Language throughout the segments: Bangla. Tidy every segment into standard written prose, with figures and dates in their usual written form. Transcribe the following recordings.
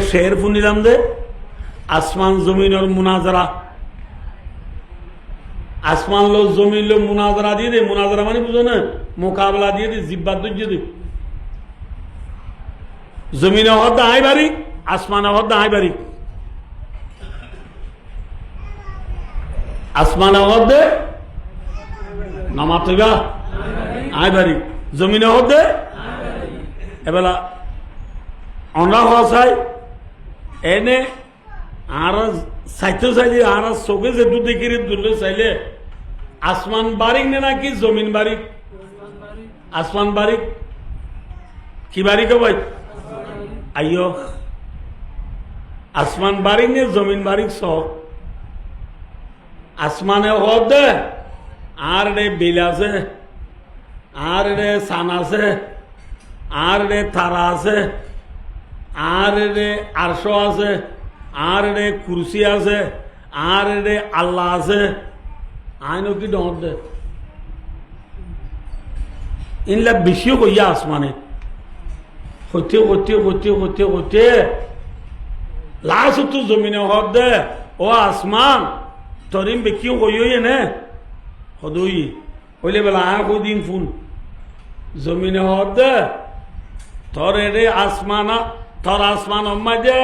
শের ফুনিলাম দে আসমান জমিনের মুনাজারা, আসমান লো জমিন লো মুনাজারা দিয়ে দে। মুনাজারা মানে বুঝো না, মোকাবেলা দিয়ে দে, জিব্বার ধৈর্য দে। জমিনে হদ আই বাড়ি, আসমানে হদ আই বাড়ি। আসমানে হদ নামাতইবা আই বাড়ি, জমিনে হদ এবেলা অনা হওয়া চাই এনে আর চাইতে চাইলে আর চোখে যেটু দেখি দূরলে চাইলে আসমান বারিক নে নাকি জমিন বারিক? আসমান বারিক কি বারিক ভাই? আইয় আসমান বারিক নে জমিন বারিক? আসমানে হদ আর রে বিল আছে, আর রে সান আছে, আর রে তারা আছে, আর রে আরশ আছে, আর রে কুরসি আছে, আর রে আল্লাহ আছে। আইন কি ডর দে ইনলা বেশিও কইয়া আসমানে হতে হতে হতে হতে হতে লাশ তো জমিনে হদ দে। ও আসমান তরিম বেকিও কইয়ে নে হদই হইলে বেলা দিন ফুন জমিনে হদ দে তোর রে আসমানা, তোর আসমান মাঝে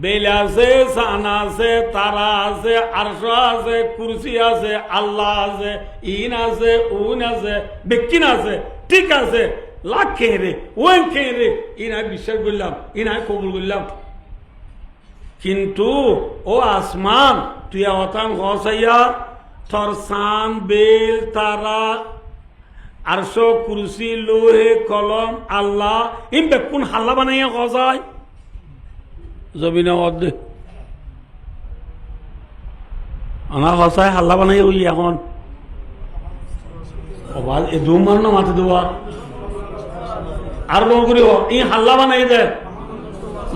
বেল আছে, সানা আছে, তারা আছে, আরশ আছে, কুরসি আছে, আল্লাহ আছে, ইন আছে, উন আছে, বেকিন আছে, ঠিক আছে। লাখ খেয়ে রে ওই খেয়ে রে ইনায় বিশ্বাস করলাম, ইনায় কবুল করলাম। কিন্তু ও আসমান তুই অতাং হসাইয়া তোর সান বেল তারা আরশ কুরসি লোহে কলম আল্লাহ ইম বেকুন হাল্লা বানাইয়া হসায় জমিনে অর্ধে আমার হসায় হাল্লা বানাই ওই এখন এ দু মার না মাথে দেওয়া আর বল করি ই হাল্লা বানাই দে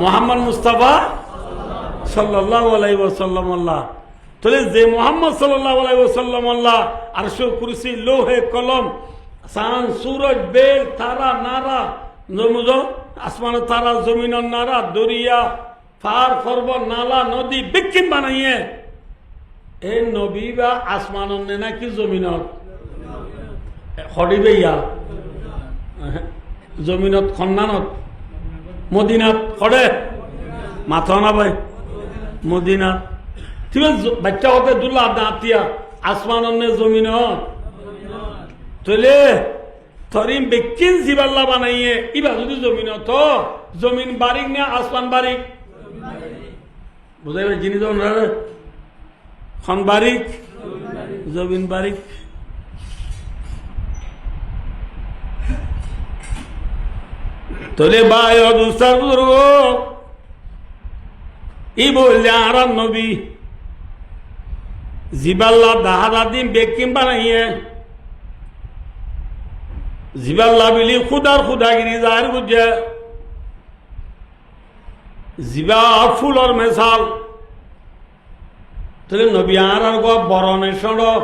মোহাম্মদ মুস্তাফা সাল্লাল্লাহু আলাইহি ওয়াসাল্লাম আল্লাহ। তাহলে যে মোহাম্মদ সাল্লাল্লাহু আলাইহি ওয়াসাল্লাম আল্লাহ আরশ কুরসি লোহে কলম সান সূরজ বেল তারা নারা নমুজ আসমান তারা জমিন নারা দরিয়া ফার পর্বত নালা নদী বিক্ষিম বানাইয়ে এ নবী বা আসমান নাকি জমিনত হরিবে ইয়া জমিনত খন্নানত মদিনাত হরে মাথা না ভাই মদিনা ঠিক আছে। বাচ্চা হতে দুল্লা দাঁতিয়া আসমান জমিনত তলে তরিম বেকিন জিবাল্লা বানাইয়ে ইবা যদি জমিন তো জমিন বারিক না আসমান বারিক বুঝাই জিনিস খন বারিক জমিন বারিক। তলে ভাই অদুস্তার বুজুর্গ ই বললে আর নবী জিবাল্লা দাহারা দিন বেকিম বানাইয়ে জিবাল্লা বিলি খুদার খুদাগিরি জাহির বুঝে জিবা ফুলর মেশাল তাহলে নবী আর বরণের সড়ক